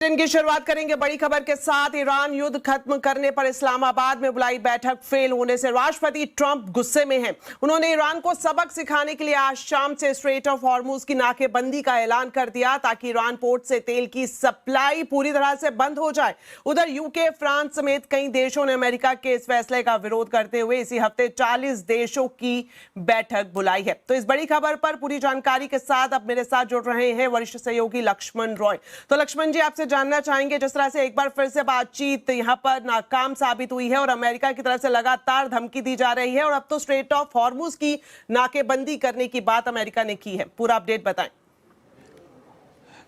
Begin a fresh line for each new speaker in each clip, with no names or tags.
दिन की शुरुआत करेंगे बड़ी खबर के साथ। ईरान युद्ध खत्म करने पर इस्लामाबाद में बुलाई बैठक फेल होने से राष्ट्रपति ट्रंप गुस्से में हैं। उन्होंने ईरान को सबक सिखाने के लिए आज शाम से स्ट्रेट ऑफ हॉर्मुज की नाकेबंदी का ऐलान कर दिया ताकि ईरान पोर्ट से तेल की सप्लाई पूरी तरह से बंद हो जाए। उधर यूके, फ्रांस समेत कई देशों ने अमेरिका के इस फैसले का विरोध करते हुए इसी हफ्ते 40 देशों की बैठक बुलाई है। तो इस बड़ी खबर पर पूरी जानकारी के साथ अब मेरे साथ जुड़ रहे हैं वरिष्ठ सहयोगी लक्ष्मण रॉय। तो लक्ष्मण जी, आपसे जानना चाहेंगे, जिस तरह से एक बार फिर से बातचीत यहां पर नाकाम साबित हुई है और अमेरिका की तरफ से लगातार धमकी दी जा रही है और अब तो स्ट्रेट ऑफ हॉर्मुज की नाकेबंदी करने की बात अमेरिका ने की है, पूरा अपडेट बताएं।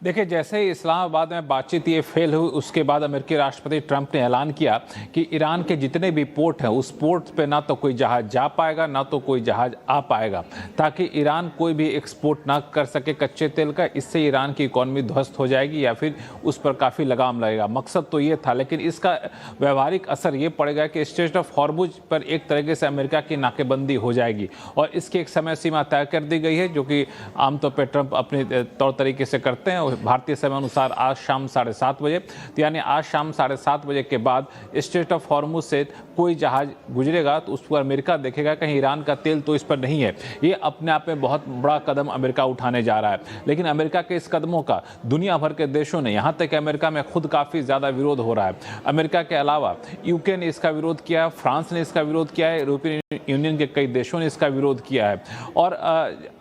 देखिए, जैसे ही इस्लामाबाद में बातचीत ये फेल हुई, उसके बाद अमेरिकी राष्ट्रपति ट्रंप ने ऐलान किया कि ईरान के जितने भी पोर्ट हैं उस पोर्ट पे ना तो कोई जहाज जा पाएगा ना तो कोई जहाज आ पाएगा, ताकि ईरान कोई भी एक्सपोर्ट ना कर सके कच्चे तेल का। इससे ईरान की इकॉनमी ध्वस्त हो जाएगी या फिर उस पर काफ़ी लगाम लगेगा। मकसद तो ये था, लेकिन इसका व्यवहारिक असर ये पड़ेगा कि स्ट्रेट ऑफ हॉर्मुज पर एक तरीके से अमेरिका की नाकेबंदी हो जाएगी और इसकी एक समय सीमा तय कर दी गई है, जो कि आमतौर पर ट्रंप अपने तौर तरीके से करते हैं। भारतीय समय अनुसार आज शाम 7:30 बजे, तो यानी आज शाम 7:30 बजे के बाद स्ट्रेट ऑफ हॉर्मुज से कोई जहाज गुजरेगा तो उस पर अमेरिका देखेगा कहीं ईरान का तेल तो इस पर नहीं है। ये अपने आप में बहुत बड़ा कदम अमेरिका उठाने जा रहा है, लेकिन अमेरिका के इस कदमों का दुनिया भर के देशों ने, यहाँ तक कि अमेरिका में खुद काफ़ी ज़्यादा विरोध हो रहा है। अमेरिका के अलावा यूके ने इसका विरोध किया, फ्रांस ने इसका विरोध किया है, यूरोपियन यूनियन के कई देशों ने इसका विरोध किया है। और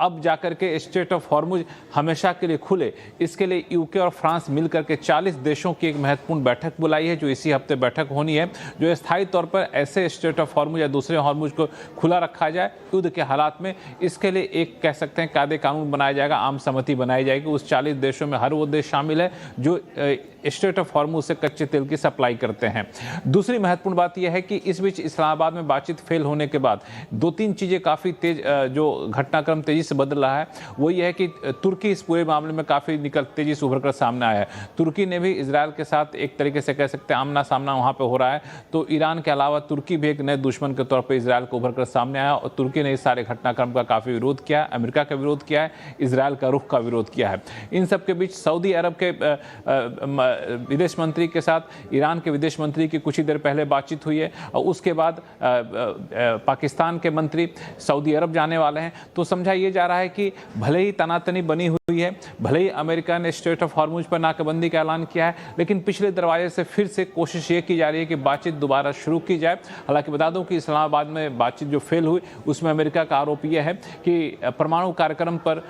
अब जाकर के स्ट्रेट ऑफ हॉर्मुज हमेशा के लिए खुले, इसके लिए यूके और फ्रांस मिलकर के 40 देशों की एक महत्वपूर्ण बैठक बुलाई है, जो इसी हफ्ते बैठक होनी है, जो स्थायी तौर पर ऐसे स्ट्रेट ऑफ हॉर्मुज या दूसरे हॉर्मुज को खुला रखा जाए युद्ध के हालात में। इसके लिए एक कह सकते हैं कायदे कानून बनाया जाएगा, आम सहमति बनाई जाएगी। उस 40 देशों में हर वो देश शामिल है जो स्ट्रेट ऑफ हॉर्मुज से कच्चे तेल की सप्लाई करते हैं। दूसरी महत्वपूर्ण बात यह है कि इस बीच इस्लामाबाद में बातचीत फेल होने के बाद 2-3 चीज़ें काफ़ी तेज, जो घटनाक्रम तेजी से बदल रहा है, वो ये है कि तुर्की इस पूरे मामले में काफ़ी तेजी से उभर कर सामने आया है। तुर्की ने भी इजरायल के साथ एक तरीके से कह सकते हैं आमना सामना वहाँ पे हो रहा है, तो ईरान के अलावा तुर्की भी एक नए दुश्मन के तौर पर इजरायल को उभर कर सामने आया और तुर्की ने इस सारे घटनाक्रम का काफ़ी विरोध किया, अमेरिका का विरोध किया है, इजरायल का रुख का विरोध किया है। इन सब के बीच सऊदी अरब के विदेश मंत्री के साथ ईरान के विदेश मंत्री की कुछ ही देर पहले बातचीत हुई है और उसके बाद पाकिस्तान के मंत्री सऊदी अरब जाने वाले हैं। तो समझा ये जा रहा है कि भले ही तनातनी बनी हुई है, भले ही अमेरिका ने स्ट्रेट ऑफ हॉर्मुज पर नाकेबंदी का ऐलान किया है, लेकिन पिछले दरवाजे से फिर से कोशिश ये की जा रही है कि बातचीत दोबारा शुरू की जाए। हालांकि बता दूं कि इस्लामाबाद में बातचीत जो फेल हुई उसमें अमेरिका का आरोप यह है कि परमाणु कार्यक्रम पर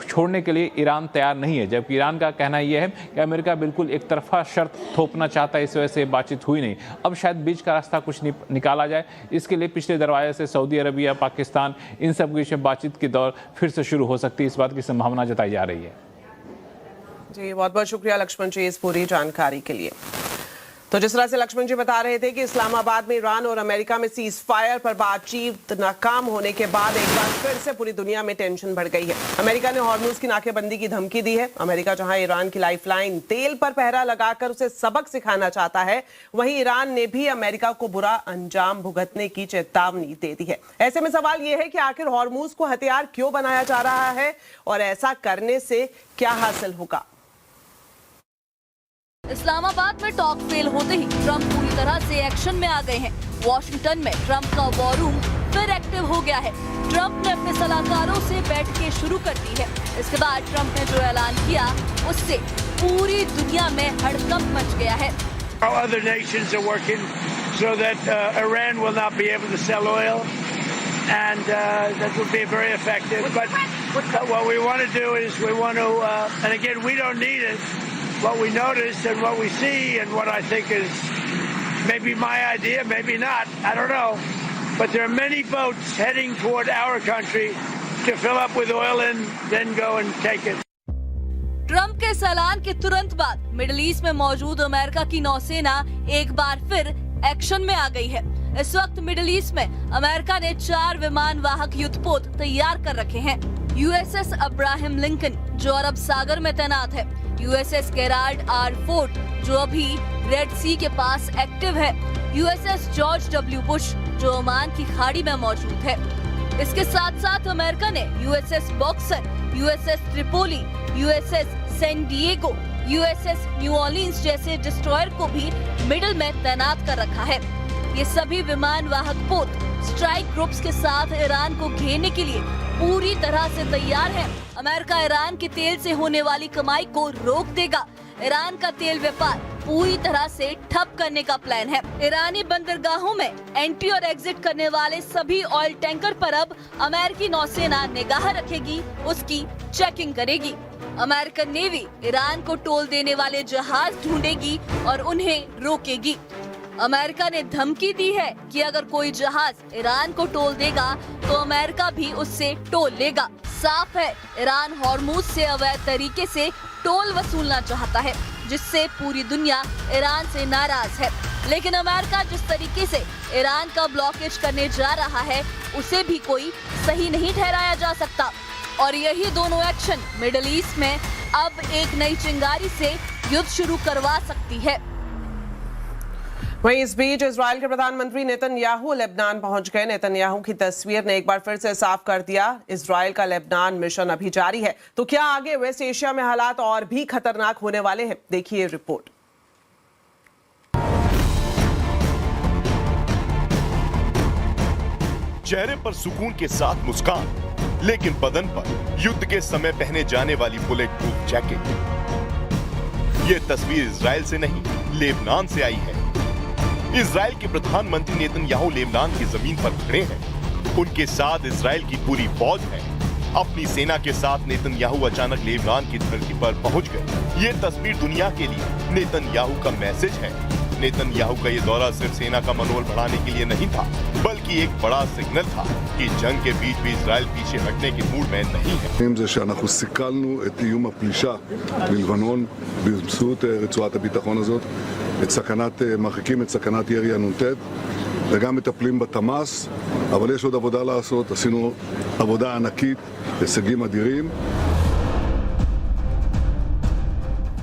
छोड़ने के लिए ईरान तैयार नहीं है, जबकि ईरान का कहना यह है कि अमेरिका बिल्कुल एक तरफा शर्त थोपना चाहता है, इस वजह से बातचीत हुई नहीं। अब शायद बीच का रास्ता कुछ निकाला जाए, इसके लिए पिछले दरवाजे से सऊदी अरबिया, पाकिस्तान, इन सब के बीच बातचीत की दौर फिर से शुरू हो सकती है, इस बात की संभावना जताई जा रही है।
जी, बहुत बहुत शुक्रिया लक्ष्मण जी इस पूरी जानकारी के लिए। तो जिस तरह से लक्ष्मण जी बता रहे थे कि इस्लामाबाद में ईरान और अमेरिका में सीज फायर पर बातचीत नाकाम होने के बाद एक बार फिर से पूरी दुनिया में टेंशन बढ़ गई है। अमेरिका ने हॉर्मुज की नाकेबंदी की धमकी दी है। अमेरिका जहां ईरान की लाइफलाइन तेल पर पहरा लगाकर उसे सबक सिखाना चाहता है, वहीं ईरान ने भी अमेरिका को बुरा अंजाम भुगतने की चेतावनी दे दी है। ऐसे में सवाल यह है कि आखिर हॉर्मुज को हथियार क्यों बनाया जा रहा है और ऐसा करने से क्या हासिल होगा।
इस्लामाबाद में टॉक फेल होते ही ट्रंप पूरी तरह से एक्शन में आ गए हैं। वॉशिंगटन में ट्रंप का वॉर रूम फिर एक्टिव हो गया है। ट्रंप ने अपने सलाहकारों से बैठकें शुरू कर दी है। इसके बाद ट्रंप ने जो ऐलान किया उससे पूरी दुनिया में हड़कंप मच गया है।
Other nations are working so that Iran will not be able to sell oil, and that would be very effective. But what we want to do is we want to, and again, we don't need it. What we notice and what we see and what I think is maybe my idea, maybe not, I don't know. But there are many boats heading toward our country to fill up with oil and then go and take it.
Trump के इस ऐलान के तुरंत बाद middle east में मौजूद America की नौसेना एक बार फिर एक्शन में आ गई है। इस वक्त मिडिल ईस्ट में अमेरिका ने 4 विमान वाहक युद्धपोत तैयार कर रखे हैं। यूएसएस अब्राहम लिंकन जो अरब सागर में तैनात है, यूएसएस गेराल्ड आर फोर्ट जो अभी रेड सी के पास एक्टिव है, यूएसएस जॉर्ज डब्ल्यू बुश जो ओमान की खाड़ी में मौजूद है। इसके साथ साथ अमेरिका ने USS Boxer, USS Tripoli, USS San Diego, USS New Orleans जैसे डिस्ट्रॉयर को भी मिडल में तैनात कर रखा है। ये सभी विमान वाहक पोत स्ट्राइक ग्रुप्स के साथ ईरान को घेरने के लिए पूरी तरह से तैयार है। अमेरिका ईरान के तेल से होने वाली कमाई को रोक देगा। ईरान का तेल व्यापार पूरी तरह से ठप करने का प्लान है। ईरानी बंदरगाहों में एंट्री और एग्जिट करने वाले सभी ऑयल टैंकर पर अब अमेरिकी नौसेना निगाह रखेगी, उसकी चेकिंग करेगी। अमेरिकन नेवी ईरान को टोल देने वाले जहाज ढूंढेगी और उन्हें रोकेगी। अमेरिका ने धमकी दी है कि अगर कोई जहाज ईरान को टोल देगा तो अमेरिका भी उससे टोल लेगा। साफ है, ईरान हॉर्मुज से अवैध तरीके से टोल वसूलना चाहता है, जिससे पूरी दुनिया ईरान से नाराज है। लेकिन अमेरिका जिस तरीके से ईरान का ब्लॉकेज करने जा रहा है, उसे भी कोई सही नहीं ठहराया जा सकता। और यही दोनों एक्शन मिडिल ईस्ट में अब एक नई चिंगारी से युद्ध शुरू करवा सकती है।
वहीं इस बीच इजराइल के प्रधानमंत्री नेतन्याहू लेबनान पहुंच गए। नेतन्याहू की तस्वीर ने एक बार फिर से साफ कर दिया, इजराइल का लेबनान मिशन अभी जारी है। तो क्या आगे वेस्ट एशिया में हालात और भी खतरनाक होने वाले हैं? देखिए रिपोर्ट।
चेहरे पर सुकून के साथ मुस्कान, लेकिन बदन पर युद्ध के समय पहने जाने वाली बुलेट प्रूफ जैकेट। ये तस्वीर इजराइल से नहीं, लेबनान से आई है। इजराइल के प्रधानमंत्री नेतन्याहू लेबनान की जमीन पर खड़े हैं। उनके साथ इजराइल की पूरी फौज है। अपनी सेना के साथ नेतन्याहू अचानक लेबनान की धरती पर पहुंच गए। ये तस्वीर दुनिया के लिए नेतन्याहू का मैसेज है। नेतन्याहू का ये दौरा सिर्फ सेना का मनोबल बढ़ाने के लिए नहीं था, बल्कि एक बड़ा सिग्नल था कि जंग के बीच भी इजराइल पीछे हटने के मूड में नहीं है।
זה שאנחנו סיכלנו את איום הפלישה מלבנון באמצעות רצועת הביטחון הזאת, מרחיקים את סכנת ירי הנ"ט וגם מטפלים בתמ"ס, אבל יש עוד עבודה לעשות. עשינו עבודה ענקית, הישגים אדירים.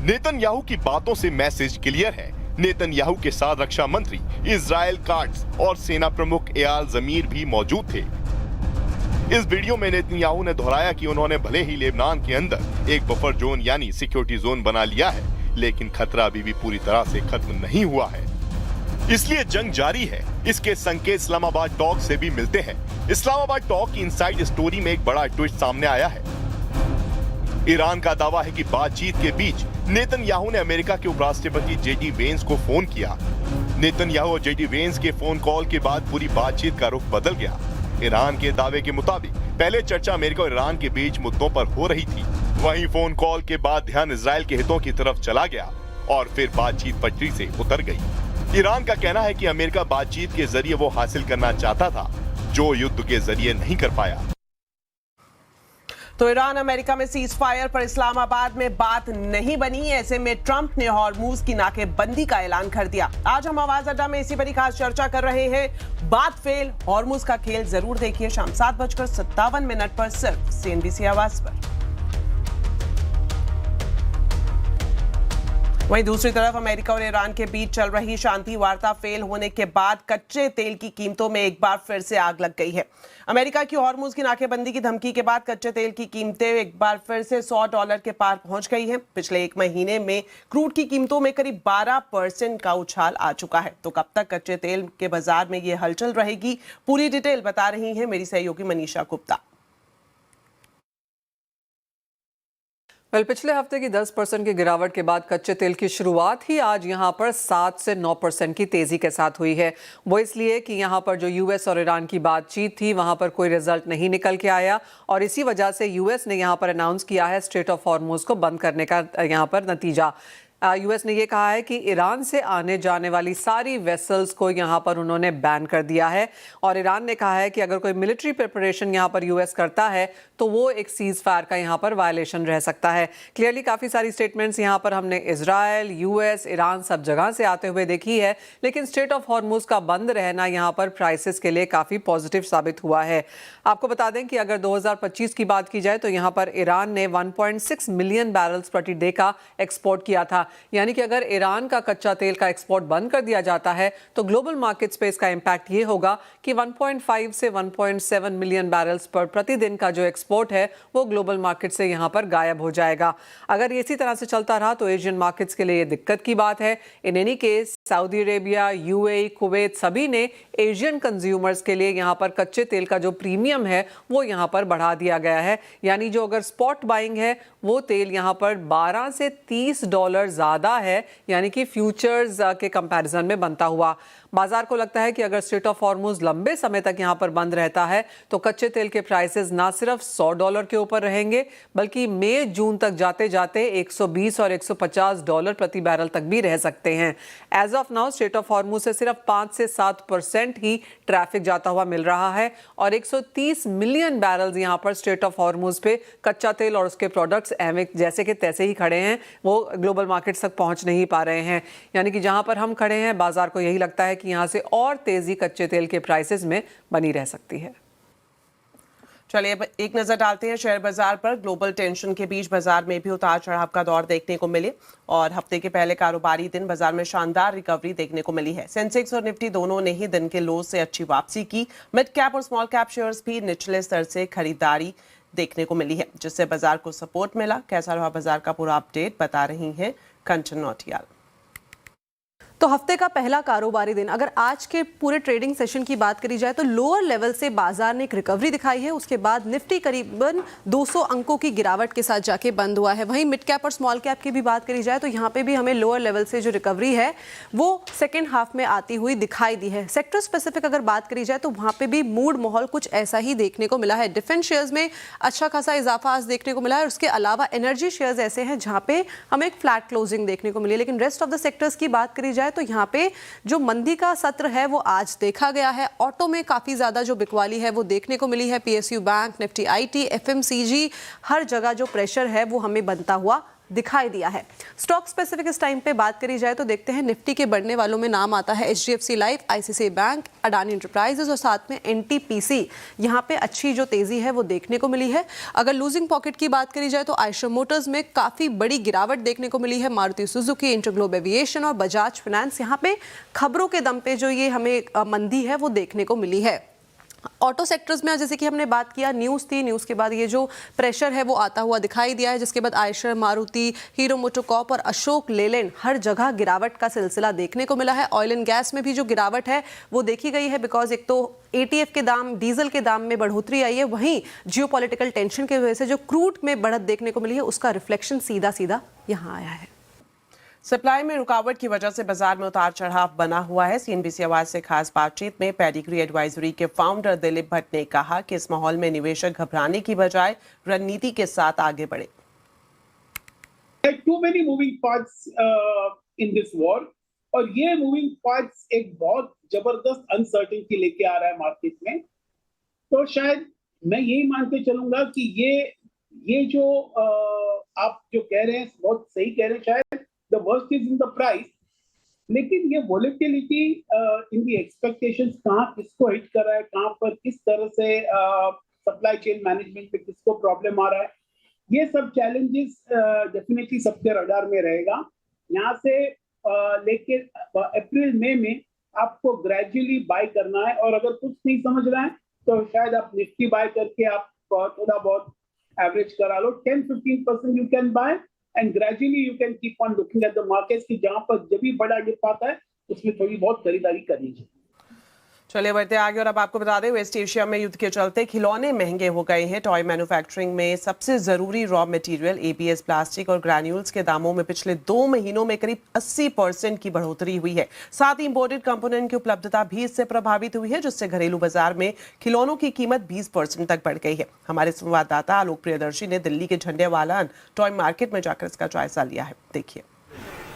नेतन्याहू की बातों से मैसेज क्लियर है। नेतन्याहू के साथ रक्षा मंत्री इजराइल काट्स और सेना प्रमुख एयाल जमीर भी मौजूद थे। इस वीडियो में नेतन्याहू ने दोहराया कि उन्होंने भले ही लेबनान के अंदर एक बफर जोन यानी सिक्योरिटी जोन बना लिया है, लेकिन खतरा अभी भी पूरी तरह से खत्म नहीं हुआ है, इसलिए जंग जारी है। इसके संकेत इस्लामाबाद टॉक से भी मिलते हैं। इस्लामाबाद टॉक की इनसाइड स्टोरी में एक बड़ा ट्विस्ट सामने आया है। ईरान का दावा है कि बातचीत के बीच नेतन्याहू ने अमेरिका के उपराष्ट्रपति जेडी वेंस को फोन किया। नेतन्याहू और जेडी वेंस के फोन कॉल के बाद पूरी बातचीत का रुख बदल गया। ईरान के दावे के मुताबिक पहले चर्चा अमेरिका और ईरान के बीच मुद्दों पर हो रही थी, वहीं फोन कॉल के बाद ध्यान इजराइल के हितों की तरफ चला गया और फिर बातचीत पटरी से उतर गई। ईरान का कहना है कि अमेरिका बातचीत के जरिए वो हासिल करना चाहता था जो युद्ध के जरिए नहीं कर पाया।
तो ईरान अमेरिका में सीज फायर पर इस्लामाबाद में बात नहीं बनी। ऐसे में ट्रंप ने हॉर्मुज की नाकेबंदी का ऐलान कर दिया। आज हम आवाज अड्डा में इसी पर खास चर्चा कर रहे हैं। बात फेल, हॉर्मुज का खेल जरूर देखिए शाम 7:57 पर सिर्फ CNBC आवाज पर। वहीं दूसरी तरफ अमेरिका और ईरान के बीच चल रही शांति वार्ता फेल होने के बाद कच्चे तेल की कीमतों में एक बार फिर से आग लग गई है। अमेरिका की हॉर्मुज की नाकेबंदी की धमकी के बाद कच्चे तेल की कीमतें एक बार फिर से $100 के पार पहुंच गई हैं। पिछले एक महीने में क्रूड की कीमतों में करीब 12% का उछाल आ चुका है। तो कब तक कच्चे तेल के बाजार में ये हलचल रहेगी, पूरी डिटेल बता रही है मेरी सहयोगी मनीषा गुप्ता।
पिछले हफ्ते की 10% की गिरावट के बाद कच्चे तेल की शुरुआत ही आज यहां पर 7 से 9% की तेजी के साथ हुई है। वो इसलिए कि यहां पर जो यूएस और ईरान की बातचीत थी वहां पर कोई रिजल्ट नहीं निकल के आया और इसी वजह से यूएस ने यहां पर अनाउंस किया है स्ट्रेट ऑफ हॉर्मुज को बंद करने का यहां पर नतीजा। यूएस ने ये कहा है कि ईरान से आने जाने वाली सारी वेसल्स को यहाँ पर उन्होंने बैन कर दिया है और ईरान ने कहा है कि अगर कोई मिलिट्री प्रिपरेशन यहाँ पर यूएस करता है तो वो एक सीज फायर का यहाँ पर वायलेशन रह सकता है। क्लियरली काफ़ी सारी स्टेटमेंट्स यहाँ पर हमने इजराइल, यूएस, ईरान सब जगह से आते हुए देखी है, लेकिन स्ट्रेट ऑफ हॉर्मुज का बंद रहना यहाँ पर प्राइसेस के लिए काफ़ी पॉजिटिव साबित हुआ है। आपको बता दें कि अगर 2025 की बात की जाए तो यहाँ पर ईरान ने 1.6 मिलियन बैरल्स प्रति डे का एक्सपोर्ट किया था, जाएगा। यानी कि अगर ईरान का कच्चा तेल का एक्सपोर्ट बंद कर दिया जाता है तो ग्लोबल मार्केट्स पे इसका इम्पैक्ट ये होगा कि 1.5 से 1.7 मिलियन बैरल्स पर प्रतिदिन का जो एक्सपोर्ट है वो ग्लोबल मार्केट से यहाँ पर गायब हो जाएगा। अगर ये इसी तरह से चलता रहा तो एशियन मार्केट्स के लिए ये दिक्कत की बात है। In any case Saudi Arabia, UAE, Kuwait सभी ने एशियन कंज्यूमर्स के लिए यहाँ पर कच्चे तेल का जो प्रीमियम है वो यहाँ पर बढ़ा दिया गया है। यानी जो अगर स्पॉट बाइंग है वो तेल यहाँ पर 12 से 30 डॉलर ज़्यादा है, यानी कि फ्यूचर्स के कंपैरिजन में बनता हुआ। बाजार को लगता है कि अगर स्ट्रेट ऑफ हॉर्मुज लंबे समय तक यहाँ पर बंद रहता है तो कच्चे तेल के प्राइसेस ना सिर्फ $100 के ऊपर रहेंगे बल्कि मई जून तक जाते जाते 120 और 150 डॉलर प्रति बैरल तक भी रह सकते हैं। As of now strait of Hormuz से सिर्फ 5 से 7% ही ट्रैफिक जाता हुआ मिल रहा है और 130 मिलियन बैरल्स यहाँ पर स्ट्रेट ऑफ हॉर्मुज पे कच्चा तेल और उसके प्रोडक्ट्स जैसे कि तैसे ही खड़े हैं, वो ग्लोबल मार्केट्स तक पहुंच नहीं पा रहे हैं। यानी कि जहां पर हम खड़े हैं बाजार को यही लगता है कि यहां से और तेजी कच्चे तेल के प्राइसेस में बनी रह सकती है।
चलिए अब एक नजर डालते हैं शेयर बाजार पर। ग्लोबल टेंशन के बीच बाजार में भी उतार चढ़ाव का दौर देखने को मिले और हफ्ते के पहले कारोबारी दिन बाजार में शानदार रिकवरी देखने को मिली है। सेंसेक्स और निफ्टी दोनों ने ही दिन के लो से अच्छी वापसी की। मिड कैप और स्मॉल कैप शेयर्स भी निचले स्तर से खरीदारी देखने को मिली है, जिससे बाजार को सपोर्ट मिला। कैसा रहा बाजार का पूरा अपडेट बता रही हैं कंचन नौटियाल।
तो हफ्ते का पहला कारोबारी दिन, अगर आज के पूरे ट्रेडिंग सेशन की बात करी जाए तो लोअर लेवल से बाजार ने एक रिकवरी दिखाई है। उसके बाद निफ्टी करीबन 200 अंकों की गिरावट के साथ जाके बंद हुआ है। वहीं मिड कैप और स्मॉल कैप की भी बात करी जाए तो यहाँ पे भी हमें लोअर लेवल से जो रिकवरी है वो सेकेंड हाफ में आती हुई दिखाई दी है। सेक्टर स्पेसिफिक अगर बात करी जाए तो वहाँ पे भी मूड माहौल कुछ ऐसा ही देखने को मिला है। डिफेंस शेयर्स में अच्छा खासा इजाफा आज देखने को मिला है। उसके अलावा एनर्जी शेयर्स ऐसे हैं जहाँ पे हमें एक फ्लैट क्लोजिंग देखने को मिली। लेकिन रेस्ट ऑफ द सेक्टर्स की बात करी जाए तो यहाँ पे जो मंदी का सत्र है वो आज देखा गया है। ऑटो में काफी ज्यादा जो बिकवाली है वो देखने को मिली है। PSU bank, Nifty IT, FMCG, हर जगह जो प्रेशर है वो हमें बनता हुआ दिखाई दिया है। स्टॉक स्पेसिफिक इस टाइम पे बात करी जाए तो देखते हैं निफ्टी के बढ़ने वालों में नाम आता है HDFC life, ICICI bank, Adani enterprises और साथ में एनटीपीसी। यहाँ पे अच्छी जो तेजी है वो देखने को मिली है। अगर लूजिंग पॉकेट की बात करी जाए तो आयशर मोटर्स में काफी बड़ी गिरावट देखने को मिली है। मारुति सुजुकी, इंटरग्लोब एविएशन और बजाज फाइनेंस, यहाँ पे खबरों के दम पे जो ये हमें मंदी है वो देखने को मिली है। ऑटो सेक्टर्स में जैसे कि हमने बात किया, न्यूज़ थी, न्यूज़ के बाद ये जो प्रेशर है वो आता हुआ दिखाई दिया है, जिसके बाद आयशर, मारुति, हीरो मोटोकॉर्प और अशोक लेलैंड हर जगह गिरावट का सिलसिला देखने को मिला है। ऑयल एंड गैस में भी जो गिरावट है वो देखी गई है, बिकॉज एक तो एटीएफ के दाम, डीजल के दाम में बढ़ोतरी आई है, वहीं जियोपॉलिटिकल टेंशन की वजह से जो क्रूड में बढ़त देखने को मिली है उसका रिफ्लेक्शन सीधा सीधा यहाँ आया है।
सप्लाई में रुकावट की वजह से बाजार में उतार चढ़ाव बना हुआ है। सीएनबीसी आवाज से खास बातचीत में पेडिग्री एडवाइजरी के फाउंडर दिलीप भट्ट ने कहा कि इस माहौल में निवेशक घबराने की बजाय रणनीति के साथ आगे बढ़े।
Too many moving parts in this war, और ये मूविंग पार्ट्स एक बहुत जबरदस्त अनसर्टेनिटी लेके आ रहा है मार्केट में। तो शायद मैं यही मान के चलूंगा कि ये जो आप जो कह रहे हैं बहुत सही कह रहे हैं, शायद the worst is in the price, लेकिन ये volatility in the expectations कहाँ किसको हिट कर रहा है, कहाँ पर किस तरह से सप्लाई चेन मैनेजमेंट पे किसको प्रॉब्लम आ रहा है, ये सब चैलेंजेस डेफिनेटली सबके रडार में रहेगा। यहाँ से लेके अप्रैल मई में आपको ग्रेजुअली बाय करना है, और अगर कुछ नहीं समझ रहा है तो शायद आप निफ्टी बाय करके आप थोड़ा बहुत एवरेज करा लो, 10-15% you can buy and gradually you can keep on looking at the markets कि जहां पर जब भी बड़ा डिप आता है उसमें थोड़ी बहुत खरीदारी करनी चाहिए।
चलिए बढ़ते आगे और अब आपको बता दें, वेस्ट एशिया में युद्ध के चलते खिलौने महंगे हो गए हैं। टॉय मैन्युफैक्चरिंग में सबसे जरूरी रॉ मटेरियल एबीएस, प्लास्टिक और ग्रैन्यूल्स के दामों में पिछले 2 महीनों में करीब 80% की बढ़ोतरी हुई है। साथ ही इंपोर्टेड कंपोनेंट की उपलब्धता भी इससे प्रभावित हुई है, जिससे घरेलू बाजार में खिलौनों की कीमत 20% तक बढ़ गई है। हमारे संवाददाता आलोक प्रियदर्शी ने दिल्ली के झंडेवाला टॉय मार्केट में जाकर इसका जायजा लिया है। देखिए।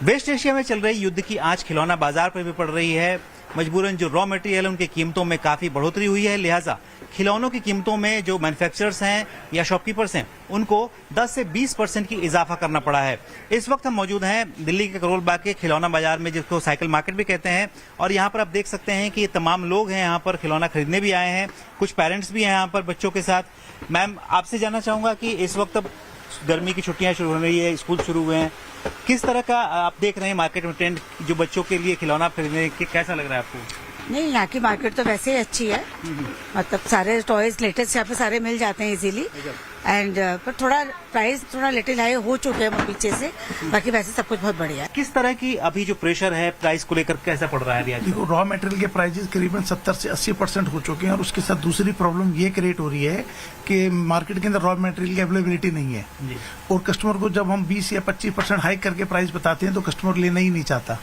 वेस्ट एशिया में चल रही युद्ध की आंच खिलौना बाजार पर भी पड़ रही है। मजबूरन जो रॉ मटेरियल है उनकी कीमतों में काफी बढ़ोतरी हुई है, लिहाजा खिलौनों की कीमतों में जो मैन्युफैक्चरर्स हैं या शॉपकीपर्स हैं उनको 10 से 20% की इजाफा करना पड़ा है। इस वक्त हम मौजूद हैं दिल्ली के करोल बाग के खिलौना बाजार में, जिसको साइकिल मार्केट भी कहते हैं, और यहाँ पर आप देख सकते हैं कि तमाम लोग हैं यहाँ पर खिलौना खरीदने भी आए हैं। कुछ पेरेंट्स भी हैं यहाँ पर बच्चों के साथ। मैम, आपसे जानना चाहूंगा कि इस वक्त गर्मी की छुट्टियां शुरू हो रही है, स्कूल शुरू हुए हैं, किस तरह का आप देख रहे हैं मार्केट में ट्रेंड, जो बच्चों के लिए खिलौना खरीदने के कैसा लग रहा है आपको?
नहीं, यहाँ की मार्केट तो वैसे ही अच्छी है, मतलब सारे टॉयज लेटेस्ट यहाँ पे सारे मिल जाते हैं इजीली, एंड पर थोड़ा प्राइस थोड़ा लिटिल हाई हो चुके हैं पीछे से, बाकी वैसे सब कुछ बहुत बढ़िया है।
किस तरह की अभी जो प्रेशर है प्राइस को लेकर कैसा पड़ रहा है अभी?
देखो, रॉ मटेरियल के प्राइसेस करीबन 70 से 80% हो चुके हैं, और उसके साथ दूसरी प्रॉब्लम ये क्रिएट हो रही है कि मार्केट के अंदर रॉ मटेरियल की अवेलेबिलिटी नहीं है, और कस्टमर को जब हम 20 या 25% हाइक करके प्राइस बताते हैं तो कस्टमर लेना ही नहीं चाहता,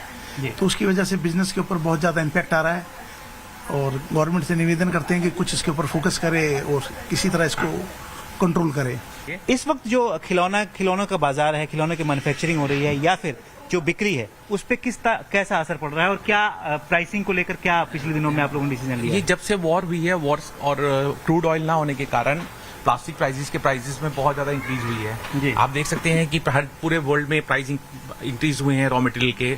तो उसकी वजह से बिजनेस के ऊपर बहुत ज्यादा इम्पैक्ट आ रहा है, और गवर्नमेंट से निवेदन करते हैं कि कुछ इसके ऊपर फोकस करे और किसी तरह इसको कंट्रोल करे।
इस वक्त जो खिलौनों का बाजार है, खिलौनों की मैन्युफैक्चरिंग हो रही है या फिर जो बिक्री है, उस पे कैसा असर पड़ रहा है, और क्या प्राइसिंग को लेकर क्या पिछले दिनों में आप लोगों ने डिसीजन लिया?
ये जब से वॉर हुई है, वॉर और क्रूड ऑयल ना होने के कारण प्लास्टिक प्राइसेस में बहुत ज्यादा इंक्रीज हुई है। आप देख सकते हैं कि पूरे वर्ल्ड में प्राइस इंक्रीज हुए हैं रॉ मटेरियल के,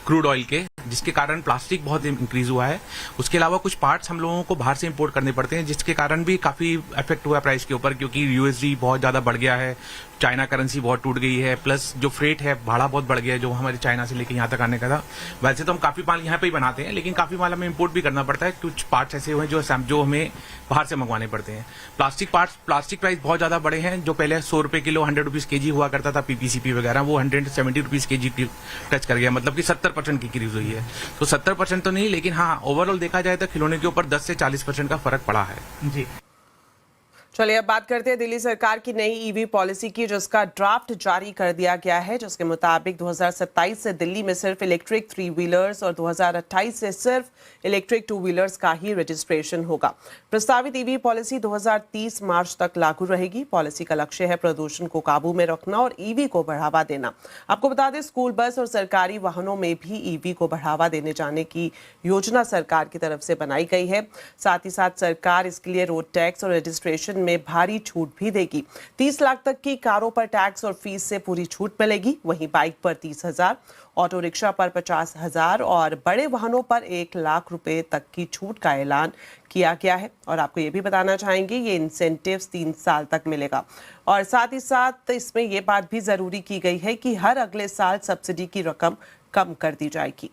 क्रूड ऑयल के, जिसके कारण प्लास्टिक बहुत इंक्रीज हुआ है। उसके अलावा कुछ पार्ट्स हम लोगों को बाहर से इंपोर्ट करने पड़ते हैं, जिसके कारण भी काफी इफेक्ट हुआ है प्राइस के ऊपर, क्योंकि यूएसडी बहुत ज्यादा बढ़ गया है, चाइना करेंसी बहुत टूट गई है, प्लस जो फ्रेट है भाड़ा बहुत बढ़ गया है, जो हमारे चाइना से लेके यहाँ तक आने का था। वैसे तो हम काफी माल यहाँ पे ही बनाते हैं, लेकिन काफी माल हमें इंपोर्ट भी करना पड़ता है, कुछ पार्ट्स ऐसे हुए हैं जो हमें बाहर से मंगवाने पड़ते हैं। प्लास्टिक प्राइस बहुत ज्यादा बढ़े हैं, जो पहले 100 रुपए किलो 100 रुपीज केजी हुआ करता था पीपीसीपी वगैरह, वो 170 रुपीज केजी टच कर गया, मतलब कि 70% की इंक्रीज हुई है। तो 70% तो नहीं, लेकिन हाँ ओवरऑल देखा जाए तो खिलौने के ऊपर 10 से 40% का फर्क पड़ा है।
जी,
चलिए अब बात करते हैं दिल्ली सरकार की नई ईवी पॉलिसी की, जिसका ड्राफ्ट जारी कर दिया गया है, जिसके मुताबिक 2027 से दिल्ली में सिर्फ इलेक्ट्रिक 3 व्हीलर्स और 2028 से सिर्फ इलेक्ट्रिक 2 व्हीलर्स का ही रजिस्ट्रेशन होगा। प्रस्तावित ईवी पॉलिसी 2030 मार्च तक लागू रहेगी। पॉलिसी का लक्ष्य है प्रदूषण को काबू में रखना और ईवी को बढ़ावा देना। आपको बता दें, स्कूल बस और सरकारी वाहनों में भी ईवी को बढ़ावा देने जाने की योजना सरकार की तरफ से बनाई गई है। साथ ही साथ सरकार इसके लिए रोड टैक्स और रजिस्ट्रेशन में भारी छूट भी देगी। 30 लाख तक की कारों पर टैक्स और फीस से पूरी छूट मिलेगी। वहीं बाइक पर 30,000, ऑटो रिक्शा पर 50,000 और बड़े वाहनों पर 1 लाख रुपए तक की छूट का ऐलान किया गया है। और आपको ये भी बताना चाहेंगे, ये इंसेंटिव्स 3 साल तक मिलेगा। और साथ ही साथ इसमें ये बात भी जरूरी की गई है कि हर अगले साल सब्सिडी की रकम कम कर दी जाएगी।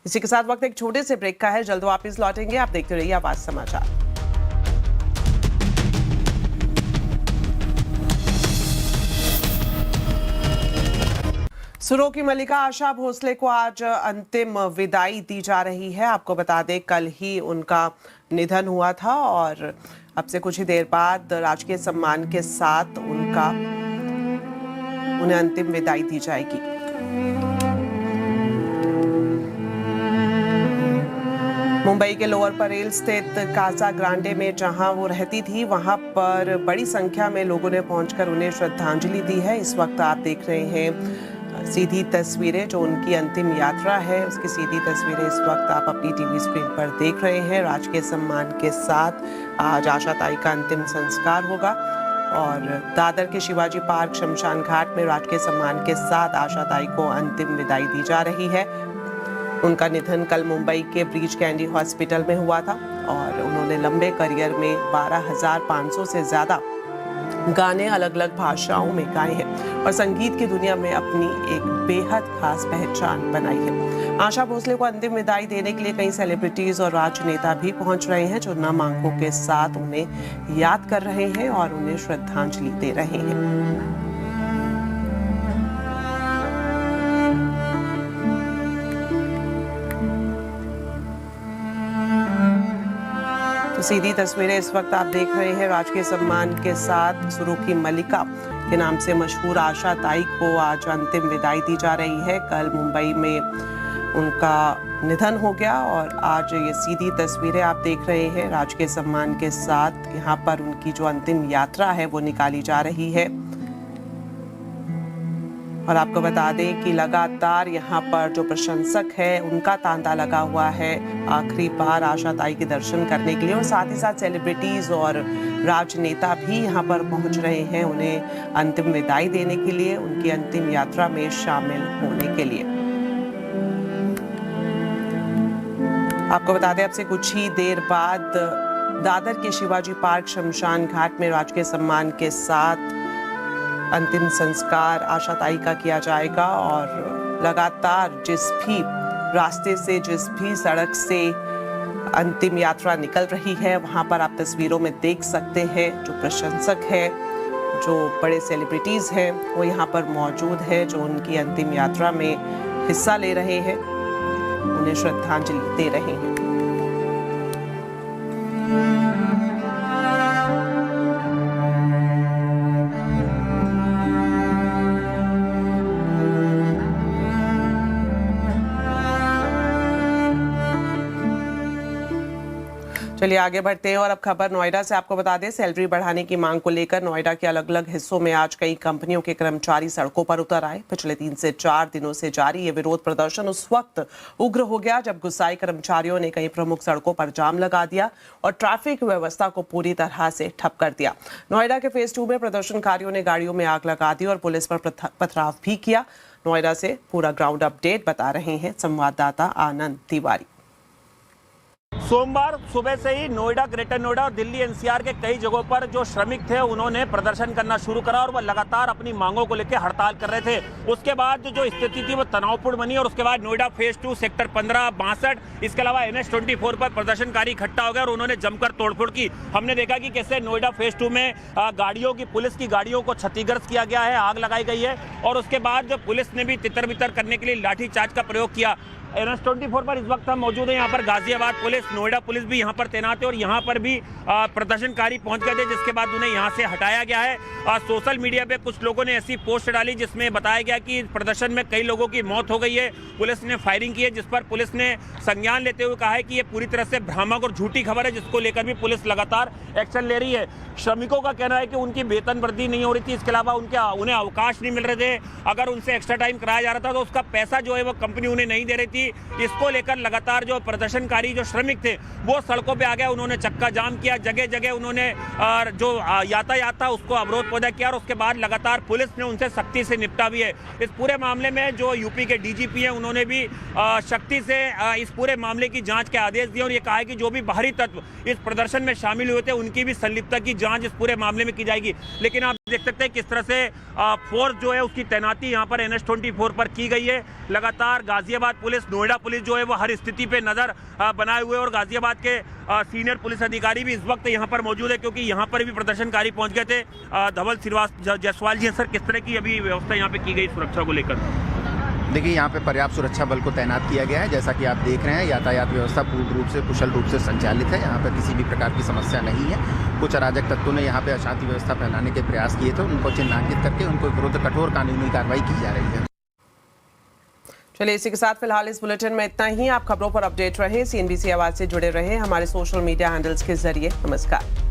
इसी के साथ वक्त एक छोटे से ब्रेक का है, जल्द वापस लौटेंगे। आप देखते रहिए आवाज समाचार। सुरों की मल्लिका आशा भोसले को आज अंतिम विदाई दी जा रही है। आपको बता दें, कल ही उनका निधन हुआ था और अब से कुछ ही देर बाद राजकीय सम्मान के साथ उन्हें अंतिम विदाई दी जाएगी। मुंबई के लोअर परेल स्थित कासा ग्रांडे में जहां वो रहती थी, वहां पर बड़ी संख्या में लोगों ने पहुंचकर उन्हें श्रद्धांजलि दी है। इस वक्त आप देख रहे हैं सीधी तस्वीरें, जो उनकी अंतिम यात्रा है उसकी सीधी तस्वीरें इस वक्त आप अपनी टीवी स्क्रीन पर देख रहे हैं। राजकीय सम्मान के साथ आज आशा ताई का अंतिम संस्कार होगा और दादर के शिवाजी पार्क शमशान घाट में राजकीय सम्मान के साथ आशा ताई को अंतिम विदाई दी जा रही है। उनका निधन कल मुंबई के ब्रीच कैंडी हॉस्पिटल में हुआ था और उन्होंने लंबे करियर में 12,500 से ज्यादा गाने अलग अलग भाषाओं में गाए हैं और संगीत की दुनिया में अपनी एक बेहद खास पहचान बनाई है। आशा भोसले को अंतिम विदाई देने के लिए कई सेलिब्रिटीज और राजनेता भी पहुंच रहे हैं, जो नम आंखों के साथ उन्हें याद कर रहे हैं और उन्हें श्रद्धांजलि दे रहे हैं। तो सीधी तस्वीरें इस वक्त आप देख रहे हैं। राजकीय सम्मान के साथ सुरों की मल्लिका के नाम से मशहूर आशा ताई को आज अंतिम विदाई दी जा रही है। कल मुंबई में उनका निधन हो गया और आज ये सीधी तस्वीरें आप देख रहे हैं। राजकीय सम्मान के साथ यहाँ पर उनकी जो अंतिम यात्रा है वो निकाली जा रही है। और आपको बता दें कि लगातार यहाँ पर जो प्रशंसक है उनका तांता लगा हुआ है आखिरी बार आशा ताई के दर्शन करने के लिए, और साथ ही साथ सेलिब्रिटीज और राजनेता भी यहाँ पर पहुँच रहे हैं उन्हें अंतिम विदाई देने के लिए, उनकी अंतिम यात्रा में शामिल होने के लिए। आपको बता दें, अब से कुछ ही देर बाद दादर के शिवाजी पार्क शमशान घाट में राजकीय सम्मान के साथ अंतिम संस्कार आशा ताई का किया जाएगा। और लगातार जिस भी रास्ते से, जिस भी सड़क से अंतिम यात्रा निकल रही है, वहां पर आप तस्वीरों में देख सकते हैं जो प्रशंसक हैं, जो बड़े सेलिब्रिटीज हैं, वो यहाँ पर मौजूद हैं, जो उनकी अंतिम यात्रा में हिस्सा ले रहे हैं, उन्हें श्रद्धांजलि दे रहे हैं। चलिए आगे बढ़ते हैं और अब खबर नोएडा से। आपको बता दें, सैलरी बढ़ाने की मांग को लेकर नोएडा के अलग अलग हिस्सों में आज कई कंपनियों के कर्मचारी सड़कों पर उतर आए। पिछले 3 से 4 दिनों से जारी ये विरोध प्रदर्शन उस वक्त उग्र हो गया जब गुस्साए कर्मचारियों ने कई प्रमुख सड़कों पर जाम लगा दिया और ट्रैफिक व्यवस्था को पूरी तरह से ठप कर दिया। नोएडा के फेज 2 में प्रदर्शनकारियों ने गाड़ियों में आग लगा दी और पुलिस पर पथराव भी किया। नोएडा से पूरा ग्राउंड अपडेट बता रहे हैं संवाददाता आनंद तिवारी।
सोमवार सुबह से ही नोएडा, ग्रेटर नोएडा और दिल्ली एनसीआर के कई जगहों पर जो श्रमिक थे उन्होंने प्रदर्शन करना शुरू करा और वह लगातार अपनी मांगों को लेकर हड़ताल कर रहे थे। उसके बाद जो स्थिति थी वो तनावपूर्ण बनी और उसके बाद नोएडा फेज 2 सेक्टर 15, 62, इसके अलावा NH24 पर प्रदर्शनकारी इकट्ठा हो गए और उन्होंने जमकर तोड़फोड़ की। हमने देखा कि कैसे नोएडा फेज 2 में गाड़ियों की, पुलिस की गाड़ियों को क्षतिग्रस्त किया गया है, आग लगाई गई है और उसके बाद जो पुलिस ने भी तितर बितर करने के लिए लाठीचार्ज का प्रयोग किया। NH24 पर इस वक्त हम मौजूद हैं। यहाँ पर गाजियाबाद पुलिस, नोएडा पुलिस भी यहाँ पर तैनात है और यहाँ पर भी प्रदर्शनकारी पहुँच गए थे, जिसके बाद उन्हें यहाँ से हटाया गया है। सोशल मीडिया पे कुछ लोगों ने ऐसी पोस्ट डाली जिसमें बताया गया कि प्रदर्शन में कई लोगों की मौत हो गई है, पुलिस ने फायरिंग की है, जिस पर पुलिस ने संज्ञान लेते हुए कहा है कि ये पूरी तरह से भ्रामक और झूठी खबर है, जिसको लेकर भी पुलिस लगातार एक्शन ले रही है। श्रमिकों का कहना है कि उनकी वेतन वृद्धि नहीं हो रही थी, इसके अलावा उन्हें अवकाश नहीं मिल रहे थे। अगर उनसे एक्स्ट्रा टाइम कराया जा रहा था तो उसका पैसा जो है वो कंपनी उन्हें नहीं दे रही थी। इसको लेकर लगातार जो प्रदर्शनकारी, जो श्रमिक थे, वो सड़कों पे आ गए। उन्होंने चक्का जाम किया, जगह जगह उन्होंने जो यातायात था उसको अवरोध पैदा किया और उसके बाद लगातार पुलिस ने उनसे सख्ती से निपटा भी है। इस पूरे मामले में जो यूपी के डीजीपी हैं उन्होंने भी सख्ती से इस पूरे मामले की जांच के आदेश दिए और ये कहा है कि जो भी बाहरी तत्व इस प्रदर्शन में शामिल हुए थे उनकी भी संलिप्तता की जांच इस पूरे मामले में की जाएगी। लेकिन आप देख सकते हैं किस तरह से फोर्स जो है उसकी तैनाती यहाँ पर NH24 पर की गई है। लगातार गाजियाबाद पुलिस, नोएडा पुलिस जो है वो हर स्थिति पे नजर बनाए हुए और गाजियाबाद के सीनियर पुलिस अधिकारी भी इस वक्त यहाँ पर मौजूद है, क्योंकि यहाँ पर भी प्रदर्शनकारी पहुँच गए थे। धवल जायसवाल जी, सर, किस तरह की अभी व्यवस्था यहाँ पे की गई सुरक्षा को लेकर?
देखिए, यहाँ पे पर्याप्त सुरक्षा बल को तैनात किया गया है। जैसा कि आप देख रहे हैं, यातायात व्यवस्था पूर्ण रूप से, कुशल रूप से संचालित है। यहाँ पर किसी भी प्रकार की समस्या नहीं है। कुछ अराजक तत्वों ने यहाँ पे अशांति व्यवस्था फैलाने के प्रयास किए थे, उनको चिन्हांकित करके उनको विरुद्ध कठोर कानूनी कार्रवाई की जा रही है।
चलिए, इसी के साथ फिलहाल इस बुलेटिन में इतना ही। आप खबरों पर अपडेट रहे, CNBC आवाज से जुड़े रहे हमारे सोशल मीडिया हैंडल्स के जरिए। नमस्कार।